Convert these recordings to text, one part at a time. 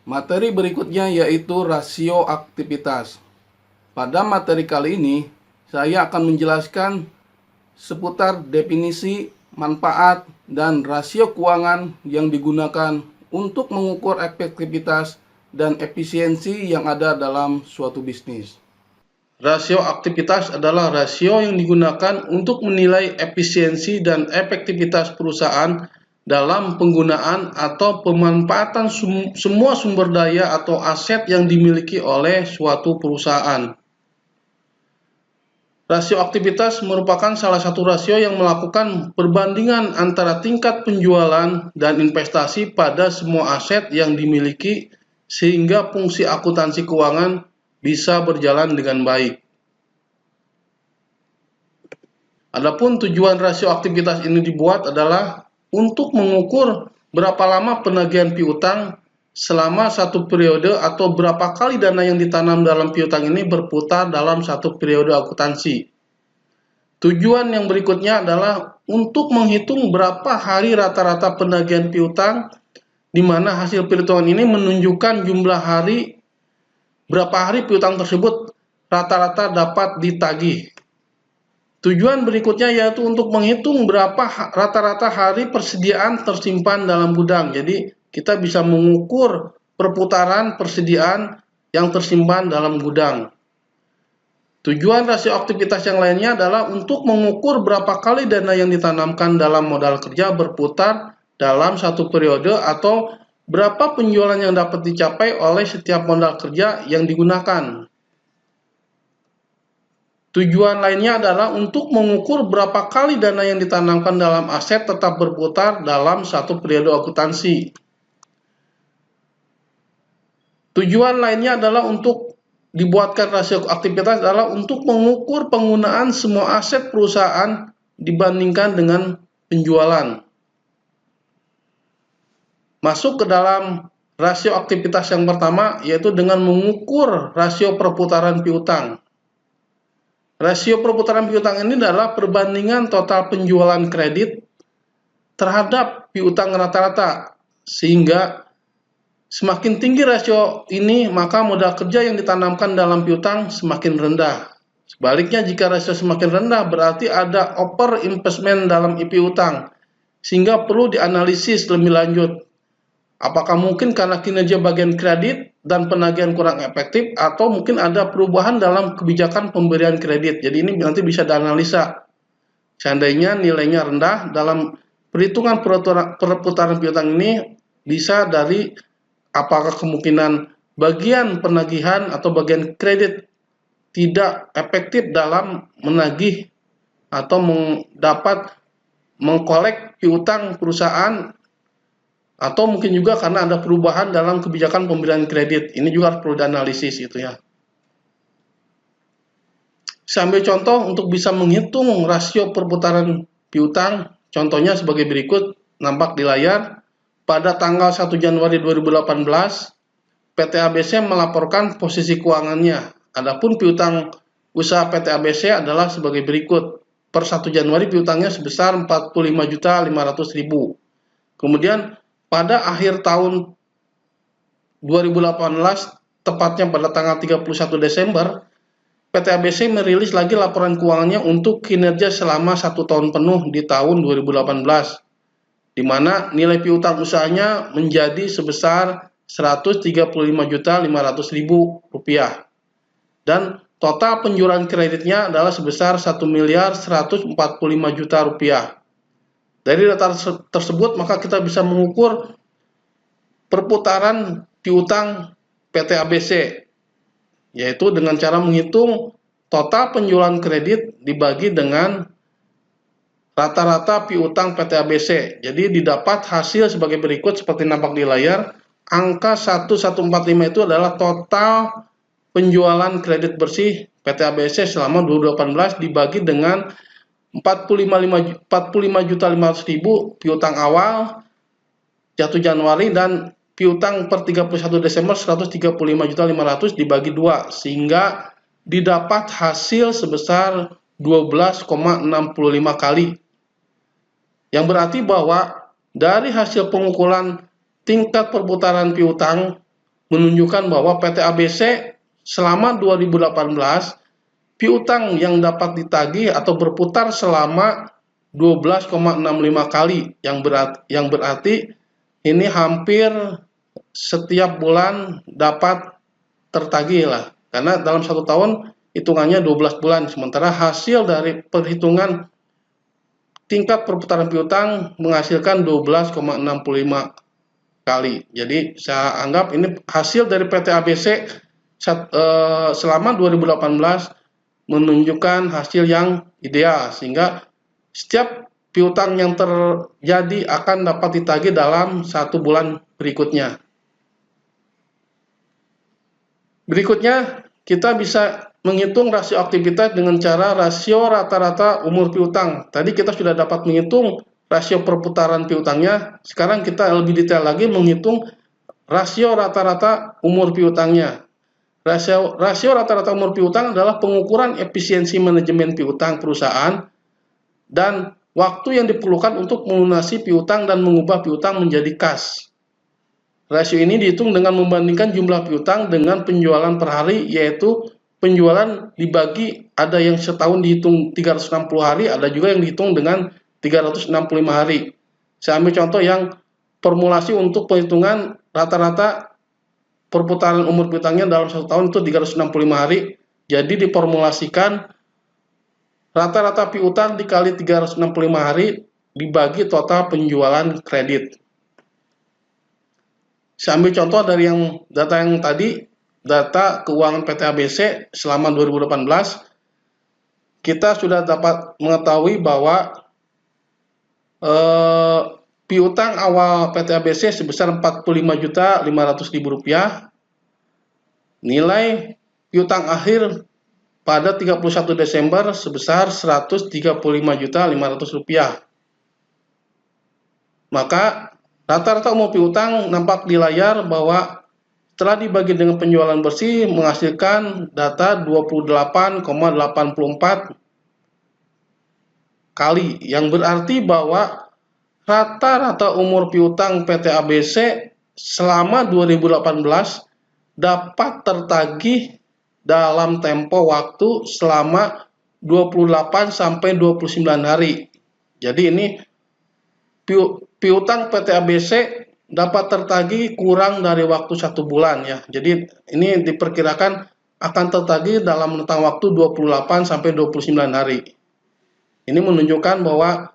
Materi berikutnya yaitu rasio aktivitas. Pada materi kali ini, saya akan menjelaskan seputar definisi, manfaat, dan rasio keuangan yang digunakan untuk mengukur efektivitas dan efisiensi yang ada dalam suatu bisnis. Rasio aktivitas adalah rasio yang digunakan untuk menilai efisiensi dan efektivitas perusahaan dalam penggunaan atau pemanfaatan semua sumber daya atau aset yang dimiliki oleh suatu perusahaan. Rasio aktivitas merupakan salah satu rasio yang melakukan perbandingan antara tingkat penjualan dan investasi pada semua aset yang dimiliki sehingga fungsi akuntansi keuangan bisa berjalan dengan baik. Adapun tujuan rasio aktivitas ini dibuat adalah untuk mengukur berapa lama penagihan piutang selama satu periode atau berapa kali dana yang ditanam dalam piutang ini berputar dalam satu periode akuntansi. Tujuan yang berikutnya adalah untuk menghitung berapa hari rata-rata penagihan piutang, di mana hasil perhitungan ini menunjukkan jumlah hari, berapa hari piutang tersebut rata-rata dapat ditagih. Tujuan berikutnya yaitu untuk menghitung berapa rata-rata hari persediaan tersimpan dalam gudang. Jadi kita bisa mengukur perputaran persediaan yang tersimpan dalam gudang. Tujuan rasio aktivitas yang lainnya adalah untuk mengukur berapa kali dana yang ditanamkan dalam modal kerja berputar dalam satu periode atau berapa penjualan yang dapat dicapai oleh setiap modal kerja yang digunakan. Tujuan lainnya adalah untuk mengukur berapa kali dana yang ditanamkan dalam aset tetap berputar dalam satu periode akuntansi. Tujuan lainnya adalah untuk dibuatkan rasio aktivitas adalah untuk mengukur penggunaan semua aset perusahaan dibandingkan dengan penjualan. Masuk ke dalam rasio aktivitas yang pertama yaitu dengan mengukur rasio perputaran piutang. Rasio perputaran piutang ini adalah perbandingan total penjualan kredit terhadap piutang rata-rata, sehingga semakin tinggi rasio ini maka modal kerja yang ditanamkan dalam piutang semakin rendah. Sebaliknya jika rasio semakin rendah berarti ada over investment dalam piutang, sehingga perlu dianalisis lebih lanjut. Apakah mungkin karena kinerja bagian kredit dan penagihan kurang efektif atau mungkin ada perubahan dalam kebijakan pemberian kredit. Jadi ini nanti bisa dianalisa. Seandainya nilainya rendah dalam perhitungan perputaran piutang ini bisa dari apakah kemungkinan bagian penagihan atau bagian kredit tidak efektif dalam menagih atau dapat mengkolek piutang perusahaan, atau mungkin juga karena ada perubahan dalam kebijakan pemberian kredit. Ini juga perlu dianalisis itu ya. Sambil contoh untuk bisa menghitung rasio perputaran piutang, contohnya sebagai berikut, nampak di layar. Pada tanggal 1 Januari 2018, PT ABC melaporkan posisi keuangannya. Adapun piutang usaha PT ABC adalah sebagai berikut. Per 1 Januari piutangnya sebesar 45.500.000. Kemudian pada akhir tahun 2018, tepatnya pada tanggal 31 Desember, PT ABC merilis lagi laporan keuangannya untuk kinerja selama 1 tahun penuh di tahun 2018, di mana nilai piutang usahanya menjadi sebesar Rp135.500.000 dan total penjualan kreditnya adalah sebesar Rp1.145.000.000. Dari data tersebut maka kita bisa mengukur perputaran piutang PT ABC, yaitu dengan cara menghitung total penjualan kredit dibagi dengan rata-rata piutang PT ABC. Jadi didapat hasil sebagai berikut seperti nampak di layar. Angka 1145 itu adalah total penjualan kredit bersih PT ABC selama 2018 dibagi dengan 45.500.000 piutang awal jatuh Januari dan piutang per 31 Desember 135.500.000 dibagi 2, sehingga didapat hasil sebesar 12,65 kali. Yang berarti bahwa dari hasil pengukuran tingkat perputaran piutang menunjukkan bahwa PT ABC selama 2018 piutang yang dapat ditagih atau berputar selama 12,65 kali, yang berarti ini hampir setiap bulan dapat tertagih lah, karena dalam satu tahun hitungannya 12 bulan, sementara hasil dari perhitungan tingkat perputaran piutang menghasilkan 12,65 kali. Jadi saya anggap ini hasil dari PT ABC selama 2018 menunjukkan hasil yang ideal, sehingga setiap piutang yang terjadi akan dapat ditagih dalam satu bulan berikutnya. Berikutnya, kita bisa menghitung rasio aktivitas dengan cara rasio rata-rata umur piutang. Tadi kita sudah dapat menghitung rasio perputaran piutangnya, sekarang kita lebih detail lagi menghitung rasio rata-rata umur piutangnya. Rasio rata-rata umur piutang adalah pengukuran efisiensi manajemen piutang perusahaan dan waktu yang diperlukan untuk melunasi piutang dan mengubah piutang menjadi kas. Rasio ini dihitung dengan membandingkan jumlah piutang dengan penjualan per hari, yaitu penjualan dibagi, ada yang setahun dihitung 360 hari, ada juga yang dihitung dengan 365 hari. Saya ambil contoh yang formulasi untuk perhitungan rata-rata perputaran umur piutangnya dalam satu tahun itu 365 hari. Jadi diformulasikan rata-rata piutang dikali 365 hari dibagi total penjualan kredit. Saya ambil contoh dari data yang tadi, data keuangan PT ABC selama 2018. Kita sudah dapat mengetahui bahwa piutang awal PT ABC sebesar Rp45.500.000. Nilai piutang akhir pada 31 Desember sebesar Rp135.500.000. Maka rata-rata umur piutang nampak di layar bahwa setelah dibagi dengan penjualan bersih menghasilkan data 28,84 kali, yang berarti bahwa rata-rata umur piutang PT ABC selama 2018 dapat tertagih dalam tempo waktu selama 28 sampai 29 hari. Jadi ini piutang PT ABC dapat tertagih kurang dari waktu 1 bulan ya. Jadi ini diperkirakan akan tertagih dalam rentang waktu 28 sampai 29 hari. Ini menunjukkan bahwa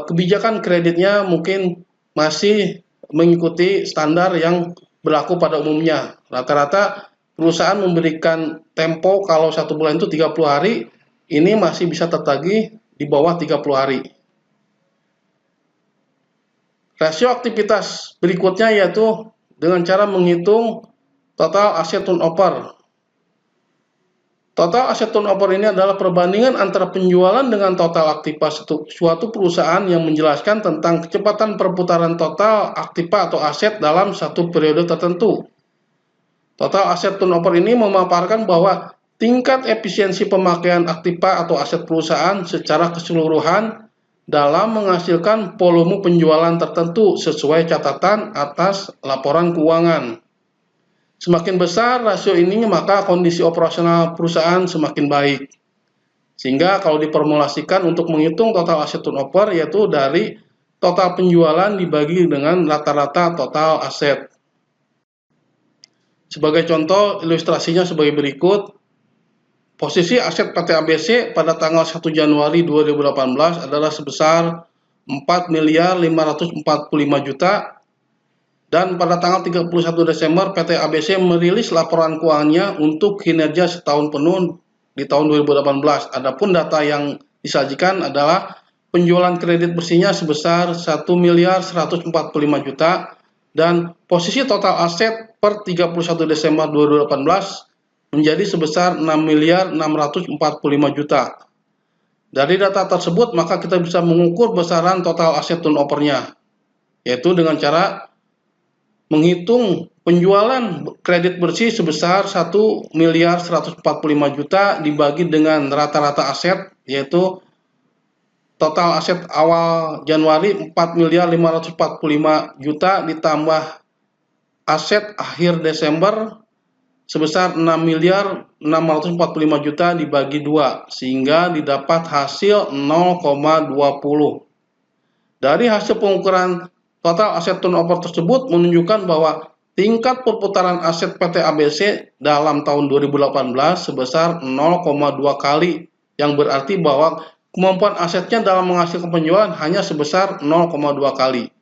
kebijakan kreditnya mungkin masih mengikuti standar yang berlaku pada umumnya. Rata-rata perusahaan memberikan tempo kalau 1 bulan itu 30 hari, ini masih bisa tertagih di bawah 30 hari. Rasio aktivitas berikutnya yaitu dengan cara menghitung total asset turnover. Total asset turnover ini adalah perbandingan antara penjualan dengan total aktivitas suatu perusahaan yang menjelaskan tentang kecepatan perputaran total aktiva atau aset dalam satu periode tertentu. Total asset turnover ini memaparkan bahwa tingkat efisiensi pemakaian aktiva atau aset perusahaan secara keseluruhan dalam menghasilkan volume penjualan tertentu sesuai catatan atas laporan keuangan. Semakin besar rasio ini, maka kondisi operasional perusahaan semakin baik. Sehingga kalau diformulasikan untuk menghitung total aset turnover, yaitu dari total penjualan dibagi dengan rata-rata total aset. Sebagai contoh, ilustrasinya sebagai berikut. Posisi aset PT ABC pada tanggal 1 Januari 2018 adalah sebesar 4.545.000.000, dan pada tanggal 31 Desember PT ABC merilis laporan keuangannya untuk kinerja setahun penuh di tahun 2018. Adapun data yang disajikan adalah penjualan kredit bersihnya sebesar 1.145.000.000 dan posisi total aset per 31 Desember 2018 menjadi sebesar 6.645.000.000. Dari data tersebut, maka kita bisa mengukur besaran total aset turnover-nya, yaitu dengan cara menghitung penjualan kredit bersih sebesar 1.145.000.000 dibagi dengan rata-rata aset, yaitu total aset awal Januari 4.545.000.000 ditambah aset akhir Desember sebesar 6.645 juta dibagi 2, sehingga didapat hasil 0,20. Dari hasil pengukuran total aset turnover tersebut menunjukkan bahwa tingkat perputaran aset PT ABC dalam tahun 2018 sebesar 0,2 kali, yang berarti bahwa kemampuan asetnya dalam menghasilkan penjualan hanya sebesar 0,2 kali.